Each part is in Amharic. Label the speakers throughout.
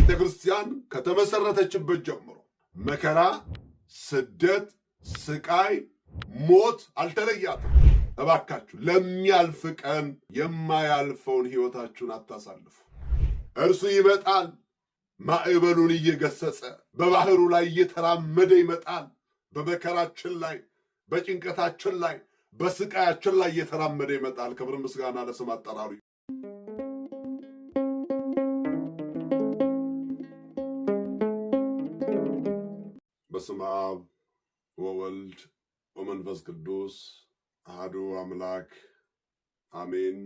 Speaker 1: ቤተክርስቲያን ከተመሰረተችበት ጀምሮ መከራ፣ ስደት፣ ስቃይ፣ ሞት አልተለያትም። እባካችሁ ለሚያልፍ ቀን የማያልፈውን ሕይወታችሁን አታሳልፉ። እርሱ ይመጣል፣ ማዕበሉን እየገሰጸ በባህሩ ላይ እየተራመደ ይመጣል። በመከራችን ላይ፣ በጭንቀታችን ላይ፣ በስቃያችን ላይ እየተራመደ ይመጣል። ክብር ምስጋና ለስም አጠራሩ። በስመ አብ ወወልድ ወመንፈስ ቅዱስ አሐዱ አምላክ አሜን።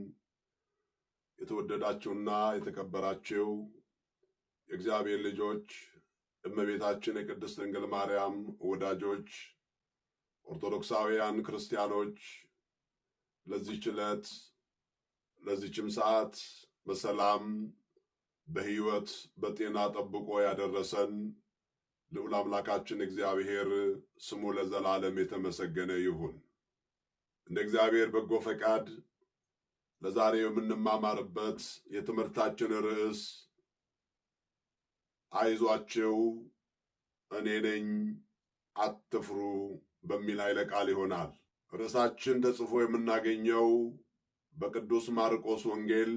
Speaker 1: የተወደዳችሁና የተከበራችሁ የእግዚአብሔር ልጆች፣ እመቤታችን የቅድስት ድንግል ማርያም ወዳጆች፣ ኦርቶዶክሳውያን ክርስቲያኖች፣ ለዚህች ዕለት ለዚህችም ሰዓት በሰላም በሕይወት በጤና ጠብቆ ያደረሰን ልዑል አምላካችን እግዚአብሔር ስሙ ለዘላለም የተመሰገነ ይሁን። እንደ እግዚአብሔር በጎ ፈቃድ ለዛሬ የምንማማርበት የትምህርታችን ርዕስ አይዟችሁ እኔ ነኝ አትፍሩ በሚል ኃይለ ቃል ይሆናል። ርዕሳችን ተጽፎ የምናገኘው በቅዱስ ማርቆስ ወንጌል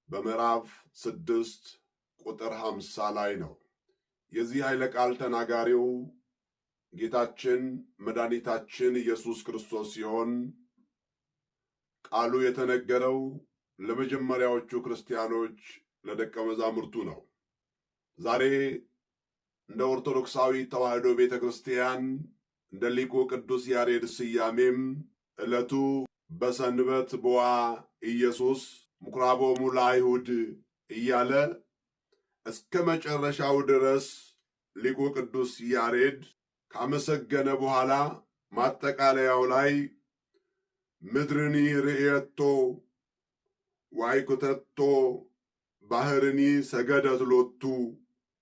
Speaker 1: በምዕራፍ 6 ቁጥር 50 ላይ ነው። የዚህ ኃይለ ቃል ተናጋሪው ጌታችን መድኃኒታችን ኢየሱስ ክርስቶስ ሲሆን ቃሉ የተነገረው ለመጀመሪያዎቹ ክርስቲያኖች ለደቀ መዛሙርቱ ነው። ዛሬ እንደ ኦርቶዶክሳዊ ተዋሕዶ ቤተ ክርስቲያን እንደ ሊቁ ቅዱስ ያሬድ ስያሜም ዕለቱ በሰንበት ቦአ ኢየሱስ ምኵራቦሙ ለአይሁድ እያለ እስከ መጨረሻው ድረስ ሊቁ ቅዱስ ያሬድ ካመሰገነ በኋላ ማጠቃለያው ላይ ምድርኒ ርእየቶ ዋይኩተቶ ባህርኒ ሰገደት ሎቱ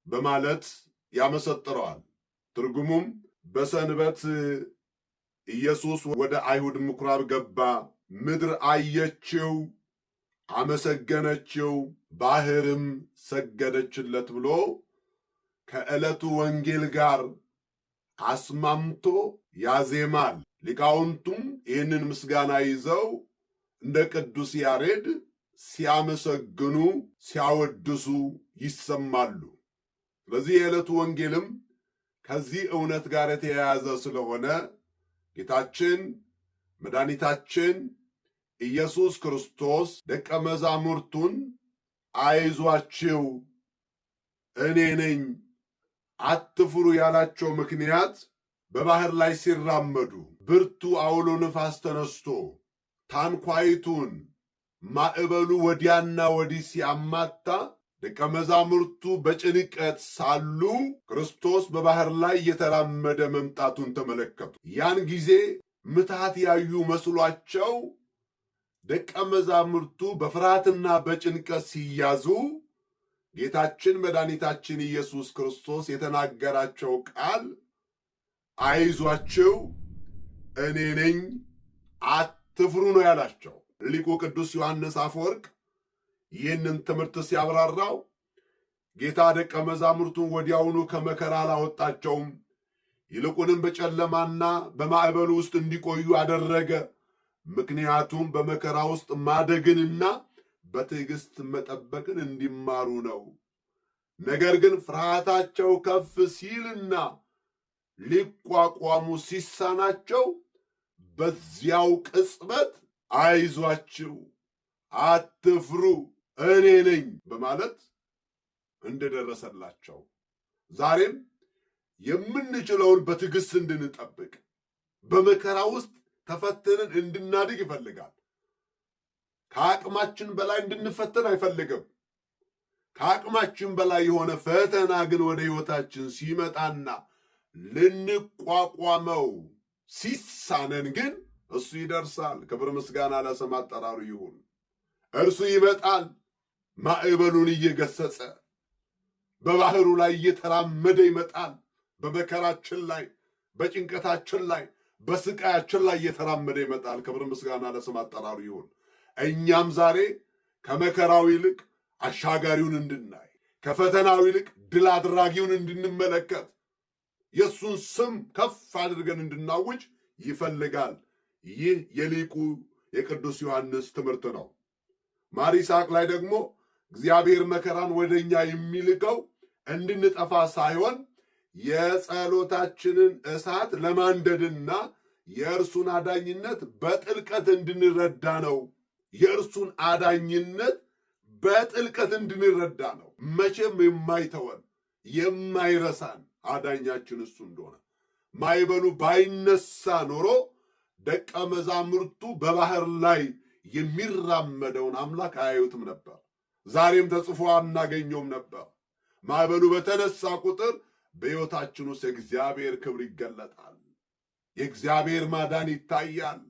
Speaker 1: በማለት ያመሰጥረዋል። ትርጉሙም በሰንበት ኢየሱስ ወደ አይሁድ ምኵራብ ገባ፣ ምድር አየችው፣ አመሰገነችው፣ ባህርም ሰገደችለት ብሎ ከዕለቱ ወንጌል ጋር አስማምቶ ያዜማል። ሊቃውንቱም ይህንን ምስጋና ይዘው እንደ ቅዱስ ያሬድ ሲያመሰግኑ ሲያወድሱ ይሰማሉ። ስለዚህ የዕለቱ ወንጌልም ከዚህ እውነት ጋር የተያያዘ ስለሆነ ጌታችን መድኃኒታችን ኢየሱስ ክርስቶስ ደቀ መዛሙርቱን አይዟችሁ እኔ ነኝ አትፍሩ ያላቸው ምክንያት በባህር ላይ ሲራመዱ ብርቱ አውሎ ነፋስ ተነስቶ ታንኳይቱን ማዕበሉ ወዲያና ወዲህ ሲያማታ ደቀ መዛሙርቱ በጭንቀት ሳሉ ክርስቶስ በባህር ላይ እየተራመደ መምጣቱን ተመለከቱ። ያን ጊዜ ምትሃት ያዩ መስሏቸው ደቀ መዛሙርቱ በፍርሃትና በጭንቀት ሲያዙ ጌታችን መድኃኒታችን ኢየሱስ ክርስቶስ የተናገራቸው ቃል አይዟችሁ እኔ ነኝ አትፍሩ ነው ያላቸው። ሊቁ ቅዱስ ዮሐንስ አፈወርቅ ይህንን ትምህርት ሲያብራራው ጌታ ደቀ መዛሙርቱን ወዲያውኑ ከመከራ አላወጣቸውም፣ ይልቁንም በጨለማና በማዕበሉ ውስጥ እንዲቆዩ አደረገ። ምክንያቱም በመከራ ውስጥ ማደግንና በትዕግስት መጠበቅን እንዲማሩ ነው። ነገር ግን ፍርሃታቸው ከፍ ሲልና ሊቋቋሙ ሲሳናቸው በዚያው ቅጽበት አይዟችሁ አትፍሩ እኔ ነኝ በማለት እንደደረሰላቸው ዛሬም የምንችለውን በትዕግስት እንድንጠብቅ በመከራ ውስጥ ተፈትነን እንድናድግ ይፈልጋል። ከአቅማችን በላይ እንድንፈተን አይፈልግም። ከአቅማችን በላይ የሆነ ፈተና ግን ወደ ሕይወታችን ሲመጣና ልንቋቋመው ሲሳነን ግን እሱ ይደርሳል። ክብር ምስጋና ለስም አጠራሩ ይሁን። እርሱ ይመጣል፣ ማዕበሉን እየገሰጸ በባህሩ ላይ እየተራመደ ይመጣል። በመከራችን ላይ፣ በጭንቀታችን ላይ፣ በስቃያችን ላይ እየተራመደ ይመጣል። ክብር ምስጋና ለስም አጠራሩ ይሁን። እኛም ዛሬ ከመከራው ይልቅ አሻጋሪውን እንድናይ፣ ከፈተናው ይልቅ ድል አድራጊውን እንድንመለከት የእሱን ስም ከፍ አድርገን እንድናውጅ ይፈልጋል። ይህ የሊቁ የቅዱስ ዮሐንስ ትምህርት ነው። ማር ይስሐቅ ላይ ደግሞ እግዚአብሔር መከራን ወደኛ የሚልከው እንድንጠፋ ሳይሆን የጸሎታችንን እሳት ለማንደድና የእርሱን አዳኝነት በጥልቀት እንድንረዳ ነው። የእርሱን አዳኝነት በጥልቀት እንድንረዳ ነው። መቼም የማይተወን የማይረሳን አዳኛችን እሱ እንደሆነ ማዕበሉ ባይነሳ ኖሮ ደቀ መዛሙርቱ በባህር ላይ የሚራመደውን አምላክ አያዩትም ነበር። ዛሬም ተጽፎ አናገኘውም ነበር። ማዕበሉ በተነሳ ቁጥር በሕይወታችን ውስጥ የእግዚአብሔር ክብር ይገለጣል። የእግዚአብሔር ማዳን ይታያል።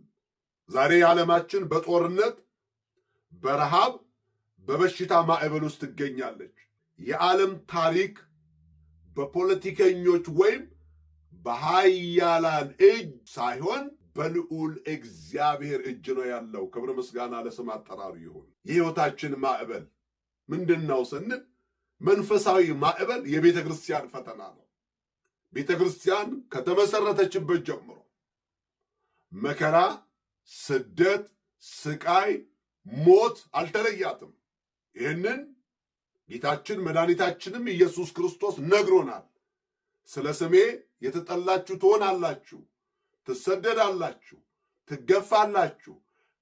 Speaker 1: ዛሬ ዓለማችን በጦርነት፣ በረሃብ፣ በበሽታ ማዕበል ውስጥ ትገኛለች። የዓለም ታሪክ በፖለቲከኞች ወይም በኃያላን እጅ ሳይሆን በልዑል እግዚአብሔር እጅ ነው ያለው። ክብር ምስጋና ለስም አጠራሩ ይሁን። የሕይወታችን ማዕበል ምንድን ነው ስንል መንፈሳዊ ማዕበል የቤተ ክርስቲያን ፈተና ነው። ቤተ ክርስቲያን ከተመሰረተችበት ጀምሮ መከራ፣ ስደት፣ ስቃይ፣ ሞት አልተለያትም። ይህንን ጌታችን መድኃኒታችንም ኢየሱስ ክርስቶስ ነግሮናል። ስለ ስሜ የተጠላችሁ ትሆናላችሁ፣ ትሰደዳላችሁ፣ ትገፋላችሁ፣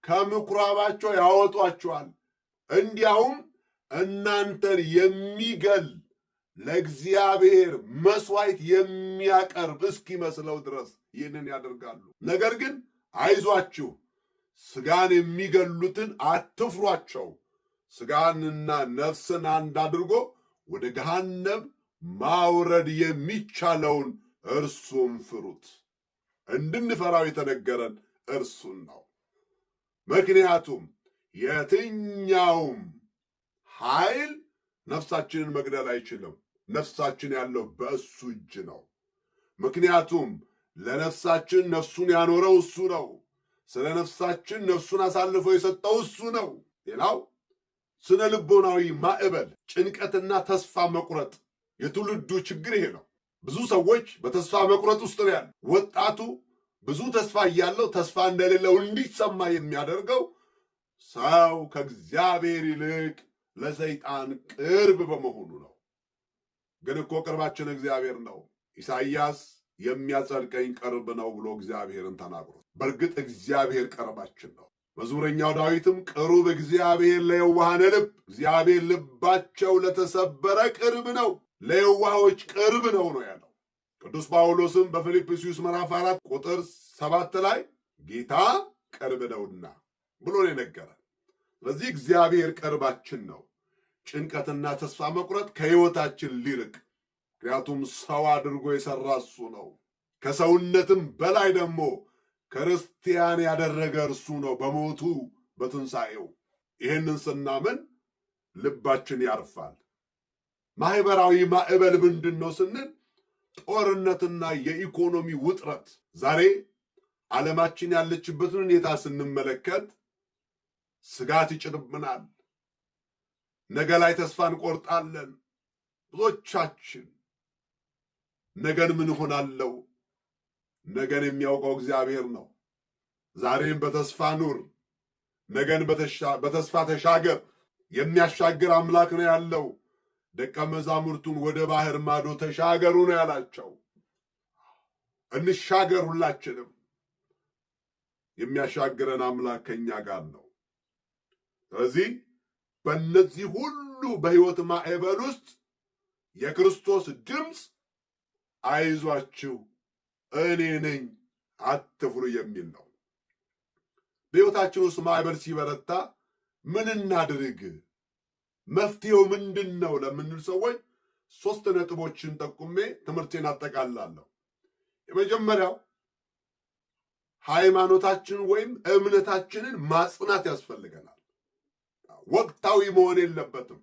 Speaker 1: ከምኵራባቸው ያወጧችኋል፣ እንዲያውም እናንተን የሚገል ለእግዚአብሔር መሥዋዕት የሚያቀርብ እስኪመስለው ድረስ ይህንን ያደርጋሉ። ነገር ግን አይዟችሁ፣ ሥጋን የሚገሉትን አትፍሯቸው፣ ሥጋንና ነፍስን አንድ አድርጎ ወደ ገሃነም ማውረድ የሚቻለውን እርሱም ፍሩት። እንድንፈራው የተነገረን እርሱን ነው። ምክንያቱም የትኛውም ኃይል ነፍሳችንን መግደል አይችልም። ነፍሳችን ያለው በእሱ እጅ ነው። ምክንያቱም ለነፍሳችን ነፍሱን ያኖረው እሱ ነው። ስለ ነፍሳችን ነፍሱን አሳልፎ የሰጠው እሱ ነው። ሌላው ስነ ልቦናዊ ማዕበል፣ ጭንቀትና ተስፋ መቁረጥ የትውልዱ ችግር ይሄ ነው። ብዙ ሰዎች በተስፋ መቁረጥ ውስጥ ነው ያሉ። ወጣቱ ብዙ ተስፋ እያለው ተስፋ እንደሌለው እንዲሰማ የሚያደርገው ሰው ከእግዚአብሔር ይልቅ ለሰይጣን ቅርብ በመሆኑ ነው። ግን እኮ ቅርባችን እግዚአብሔር ነው። ኢሳይያስ የሚያጸድቀኝ ቅርብ ነው ብሎ እግዚአብሔርን ተናግሮ፣ በእርግጥ እግዚአብሔር ቅርባችን ነው። መዝሙረኛው ዳዊትም ቅሩብ እግዚአብሔር ለየዋሃነ ልብ፣ እግዚአብሔር ልባቸው ለተሰበረ ቅርብ ነው፣ ለየዋሆች ቅርብ ነው ነው ያለው። ቅዱስ ጳውሎስም በፊልጵስዩስ ምዕራፍ 4 ቁጥር 7 ላይ ጌታ ቅርብ ነውና ብሎ ነው የነገረን። ስለዚህ እግዚአብሔር ቅርባችን ነው። ጭንቀትና ተስፋ መቁረጥ ከሕይወታችን ሊርቅ፣ ምክንያቱም ሰው አድርጎ የሠራ እሱ ነው። ከሰውነትም በላይ ደግሞ ክርስቲያን ያደረገ እርሱ ነው በሞቱ በትንሣኤው። ይህንን ስናምን ልባችን ያርፋል። ማኅበራዊ ማዕበል ምንድን ነው ስንል ጦርነትና የኢኮኖሚ ውጥረት። ዛሬ ዓለማችን ያለችበትን ሁኔታ ስንመለከት ስጋት ይጭንብናል። ነገ ላይ ተስፋ እንቆርጣለን። ብዙዎቻችን ነገን ምን ሆናለው? ነገን የሚያውቀው እግዚአብሔር ነው። ዛሬም በተስፋ ኑር፣ ነገን በተስፋ ተሻገር። የሚያሻግር አምላክ ነው ያለው። ደቀ መዛሙርቱን ወደ ባህር ማዶ ተሻገሩ ነው ያላቸው። እንሻገር ሁላችንም። የሚያሻግረን አምላክ ከኛ ጋር ነው። ስለዚህ በእነዚህ ሁሉ በሕይወት ማዕበል ውስጥ የክርስቶስ ድምፅ አይዟችሁ እኔ ነኝ አትፍሩ የሚል ነው። በሕይወታችን ውስጥ ማዕበል ሲበረታ ምን እናድርግ? መፍትሄው ምንድን ነው ለምንል ሰዎች 3 ነጥቦችን ጠቁሜ ትምህርቴን አጠቃላለሁ። የመጀመሪያው ሃይማኖታችን ወይም እምነታችንን ማጽናት ያስፈልገናል። ወቅታዊ መሆን የለበትም።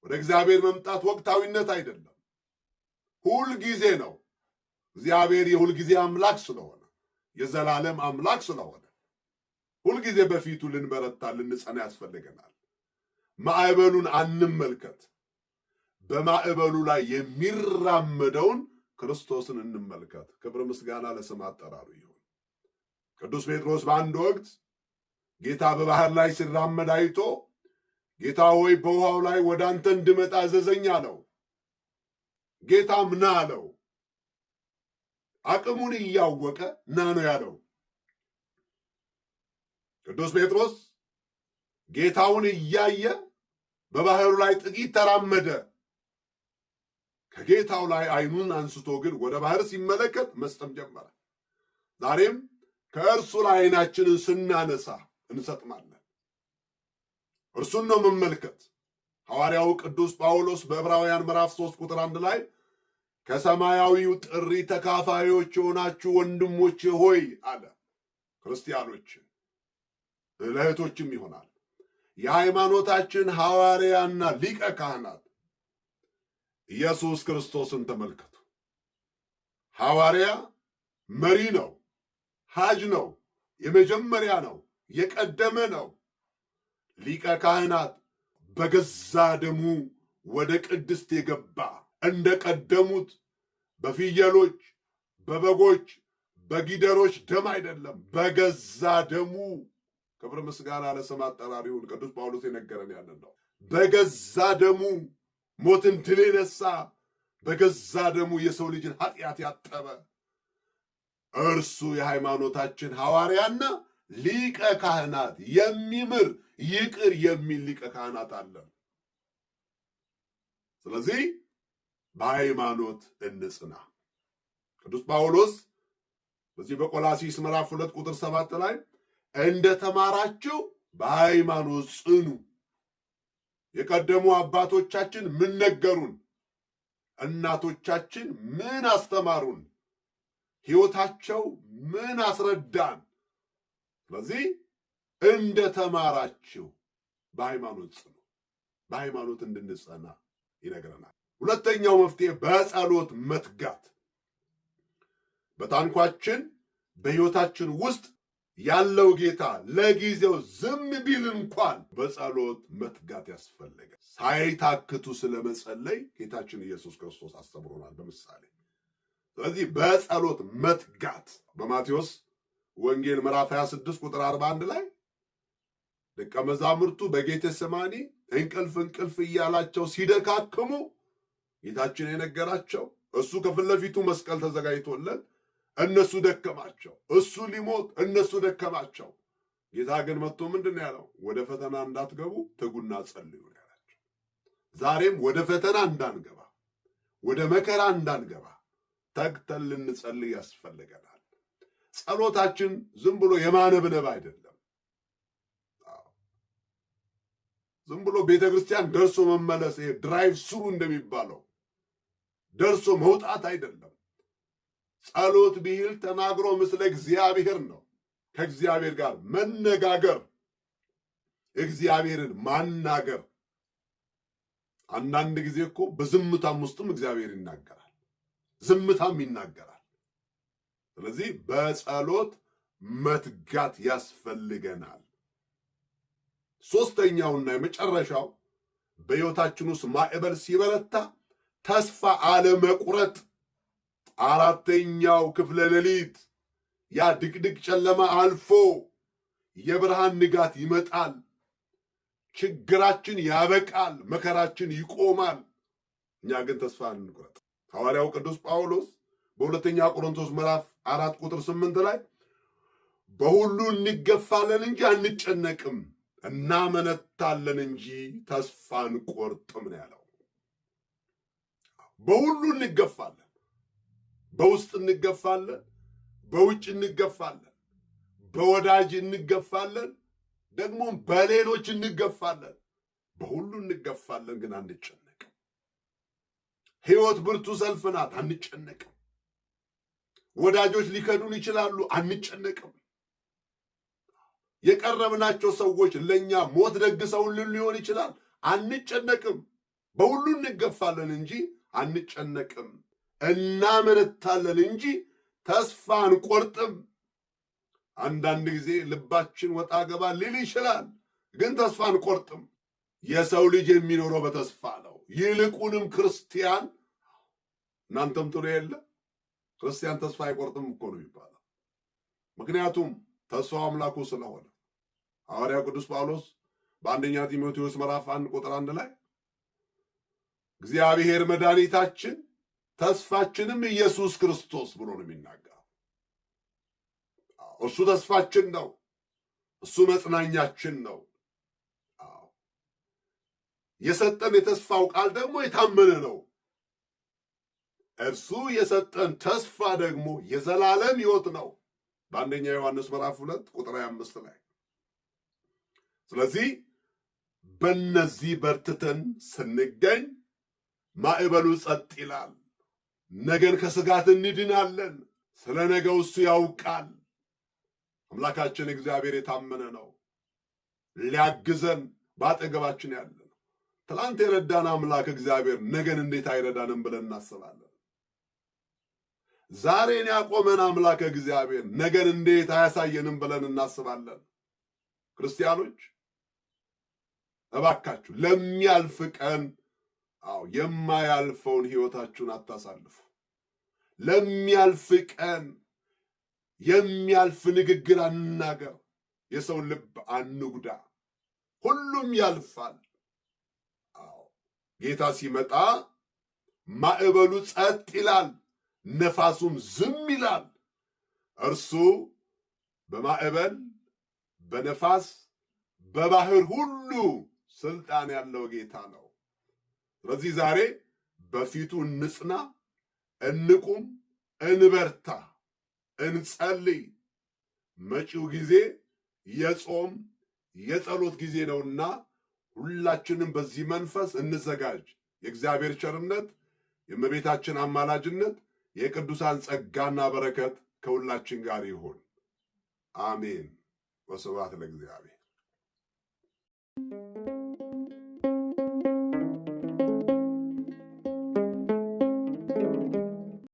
Speaker 1: ወደ እግዚአብሔር መምጣት ወቅታዊነት አይደለም፣ ሁልጊዜ ነው። እግዚአብሔር የሁልጊዜ አምላክ ስለሆነ፣ የዘላለም አምላክ ስለሆነ ሁልጊዜ በፊቱ ልንበረታ ልንጸና ያስፈልገናል። ማዕበሉን አንመልከት። በማዕበሉ ላይ የሚራመደውን ክርስቶስን እንመልከት። ክብር ምስጋና ለስም አጠራሩ ይሁን። ቅዱስ ጴጥሮስ በአንድ ወቅት ጌታ በባህር ላይ ሲራመድ አይቶ ጌታ ሆይ በውሃው ላይ ወደ አንተ እንድመጣ አዘዘኝ አለው። ጌታም ና አለው። አቅሙን እያወቀ ና ነው ያለው። ቅዱስ ጴጥሮስ ጌታውን እያየ በባህሩ ላይ ጥቂት ተራመደ። ከጌታው ላይ አይኑን አንስቶ ግን ወደ ባህር ሲመለከት መስጠም ጀመረ። ዛሬም ከእርሱ ላይ አይናችንን ስናነሳ እንሰጥማለን። እርሱን ነው መመልከት። ሐዋርያው ቅዱስ ጳውሎስ በዕብራውያን ምዕራፍ 3 ቁጥር 1 ላይ ከሰማያዊው ጥሪ ተካፋዮች የሆናችሁ ወንድሞቼ ሆይ አለ። ክርስቲያኖች ለእህቶችም ይሆናል። የሃይማኖታችን ሐዋርያና ሊቀ ካህናት ኢየሱስ ክርስቶስን ተመልከቱ። ሐዋርያ መሪ ነው፣ ሐጅ ነው፣ የመጀመሪያ ነው፣ የቀደመ ነው። ሊቀ ካህናት በገዛ ደሙ ወደ ቅድስት የገባ እንደ ቀደሙት በፍየሎች፣ በበጎች፣ በጊደሮች ደም አይደለም፣ በገዛ ደሙ። ክብር ምስጋና ለስም አጠራሩ ይሁን። ቅዱስ ጳውሎስ የነገረን ያንን ነው። በገዛ ደሙ ሞትን ድል የነሳ፣ በገዛ ደሙ የሰው ልጅን ኃጢአት ያጠበ እርሱ የሃይማኖታችን ሐዋርያና ሊቀ ካህናት፣ የሚምር ይቅር የሚል ሊቀ ካህናት አለን። ስለዚህ በሃይማኖት እንጽና። ቅዱስ ጳውሎስ በዚህ በቆላሲስ ምዕራፍ 2 ቁጥር 7 ላይ እንደ ተማራችሁ በሃይማኖት ጽኑ። የቀደሙ አባቶቻችን ምን ነገሩን? እናቶቻችን ምን አስተማሩን? ሕይወታቸው ምን አስረዳን? ስለዚህ እንደ ተማራችሁ በሃይማኖት ጽኑ። በሃይማኖት እንድንጸና ይነግረናል። ሁለተኛው መፍትሄ በጸሎት መትጋት። በታንኳችን በሕይወታችን ውስጥ ያለው ጌታ ለጊዜው ዝም ቢል እንኳን በጸሎት መትጋት ያስፈልጋል። ሳይታክቱ ስለመጸለይ ጌታችን ኢየሱስ ክርስቶስ አስተምሮናል በምሳሌ። ስለዚህ በጸሎት መትጋት በማቴዎስ ወንጌል ምዕራፍ 26 ቁጥር 41 ላይ ደቀ መዛሙርቱ በጌቴሴማኒ እንቅልፍ እያላቸው ሲደካክሙ ጌታችን የነገራቸው እሱ ከፊት ለፊቱ መስቀል ተዘጋጅቶለት እነሱ ደከማቸው። እሱ ሊሞት እነሱ ደከማቸው። ጌታ ግን መጥቶ ምንድን ያለው? ወደ ፈተና እንዳትገቡ ትጉና ጸልዩ ያላቸው። ዛሬም ወደ ፈተና እንዳንገባ፣ ወደ መከራ እንዳንገባ ተግተን ልንጸልይ ያስፈልገናል። ጸሎታችን ዝም ብሎ የማነብነብ አይደለም። ዝም ብሎ ቤተክርስቲያን ደርሶ መመለስ፣ ይሄ ድራይቭ ስሩ እንደሚባለው ደርሶ መውጣት አይደለም። ጸሎት ብሂል ተናግሮ ምስለ እግዚአብሔር ነው። ከእግዚአብሔር ጋር መነጋገር፣ እግዚአብሔርን ማናገር። አንዳንድ ጊዜ እኮ በዝምታም ውስጥም እግዚአብሔር ይናገራል፣ ዝምታም ይናገራል። ስለዚህ በጸሎት መትጋት ያስፈልገናል። ሶስተኛውና የመጨረሻው በሕይወታችን ውስጥ ማዕበል ሲበረታ ተስፋ አለመቁረጥ። አራተኛው ክፍለ ሌሊት ያ ድቅድቅ ጨለማ አልፎ የብርሃን ንጋት ይመጣል። ችግራችን ያበቃል፣ መከራችን ይቆማል። እኛ ግን ተስፋ አንቁረጥ። ሐዋርያው ቅዱስ ጳውሎስ በሁለተኛ ቆሮንቶስ ምዕራፍ 4 ቁጥር 8 ላይ በሁሉ እንገፋለን እንጂ አንጨነቅም፣ እናመነታለን እንጂ ተስፋ አንቆርጥም ነው ያለው። በሁሉ እንገፋለን። በውስጥ እንገፋለን፣ በውጭ እንገፋለን፣ በወዳጅ እንገፋለን፣ ደግሞ በሌሎች እንገፋለን። በሁሉ እንገፋለን ግን አንጨነቅም። ሕይወት ብርቱ ሰልፍ ናት፣ አንጨነቅም። ወዳጆች ሊከዱን ይችላሉ፣ አንጨነቅም። የቀረብናቸው ሰዎች ለኛ ሞት ደግሰውልን ሊሆን ይችላል፣ አንጨነቅም። በሁሉ እንገፋለን እንጂ አንጨነቅም። እናመነታለን እንጂ ተስፋ አንቆርጥም። አንዳንድ ጊዜ ልባችን ወጣ ገባ ሊል ይችላል፣ ግን ተስፋ አንቆርጥም። የሰው ልጅ የሚኖረው በተስፋ ነው። ይልቁንም ክርስቲያን እናንተም ትሉ የለ ክርስቲያን ተስፋ አይቆርጥም እኮ ነው የሚባለው። ምክንያቱም ተስፋው አምላኩ ስለሆነ ሐዋርያው ቅዱስ ጳውሎስ በአንደኛ ጢሞቴዎስ ምዕራፍ 1 ቁጥር 1 ላይ እግዚአብሔር መድኃኒታችን ተስፋችንም ኢየሱስ ክርስቶስ ብሎ ነው የሚናገረው። እሱ ተስፋችን ነው። እሱ መጽናኛችን ነው። የሰጠን የተስፋው ቃል ደግሞ የታመነ ነው። እርሱ የሰጠን ተስፋ ደግሞ የዘላለም ሕይወት ነው በአንደኛ ዮሐንስ ምዕራፍ 2 ቁጥር 25 ላይ። ስለዚህ በእነዚህ በርትተን ስንገኝ ማዕበሉ ጸጥ ይላል። ነገን ከስጋት እንድናለን። ስለ ነገው እሱ ያውቃል። አምላካችን እግዚአብሔር የታመነ ነው። ሊያግዘን በአጠገባችን ያለ ነው። ትላንት የረዳን አምላክ እግዚአብሔር ነገን እንዴት አይረዳንም ብለን እናስባለን። ዛሬን ያቆመን አምላክ እግዚአብሔር ነገን እንዴት አያሳየንም ብለን እናስባለን። ክርስቲያኖች እባካችሁ ለሚያልፍ ቀን የማያልፈውን ሕይወታችሁን አታሳልፉ። ለሚያልፍ ቀን የሚያልፍ ንግግር አንናገር። የሰውን ልብ አንጉዳ። ሁሉም ያልፋል። ጌታ ሲመጣ ማዕበሉ ጸጥ ይላል፣ ነፋሱም ዝም ይላል። እርሱ በማዕበል በነፋስ በባህር ሁሉ ስልጣን ያለው ጌታ ነው። ስለዚህ ዛሬ በፊቱ እንጽና፣ እንቁም፣ እንበርታ፣ እንጸልይ። መጪው ጊዜ የጾም የጸሎት ጊዜ ነውና ሁላችንም በዚህ መንፈስ እንዘጋጅ። የእግዚአብሔር ቸርነት፣ የእመቤታችን አማላጅነት፣ የቅዱሳን ጸጋና በረከት ከሁላችን ጋር ይሁን። አሜን። ወስብሐት ለእግዚአብሔር።